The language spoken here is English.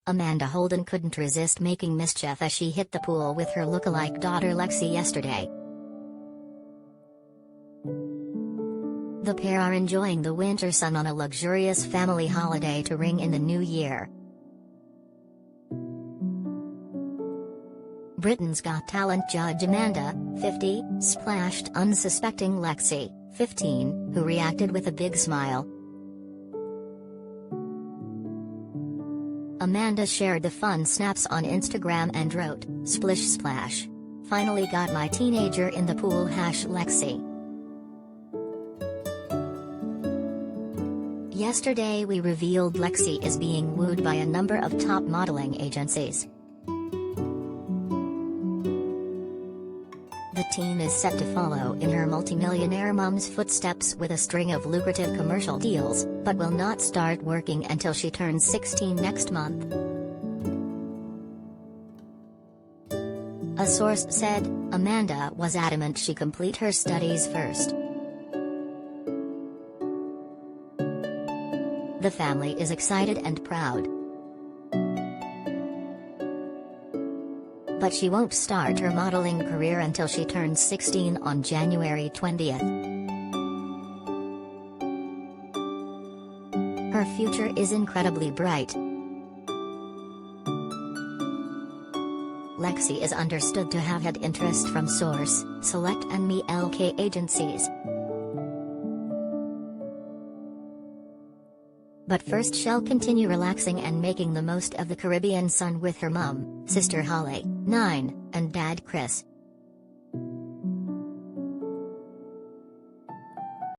Amanda Holden couldn't resist making mischief as she hit the pool with her lookalike daughter Lexi yesterday. The pair are enjoying the winter sun on a luxurious family holiday to ring in the new year. Britain's Got Talent judge Amanda, 50, splashed unsuspecting Lexi, 15, who reacted with a big smile. Amanda shared the fun snaps on Instagram and wrote, "Splish splash. Finally got my teenager in the pool #Lexi. Yesterday we revealed Lexi is being wooed by a number of top modeling agencies. The teen is set to follow in her multimillionaire mom's footsteps with a string of lucrative commercial deals, but will not start working until she turns 16 next month. A source said, Amanda was adamant she complete her studies first. The family is excited and proud. But she won't start her modeling career until she turns 16 on January 20th. Her future is incredibly bright. Lexi is understood to have had interest from Source, Select and MeLK agencies. But first she'll continue relaxing and making the most of the Caribbean sun with her mum, sister Holly, 9, and dad Chris,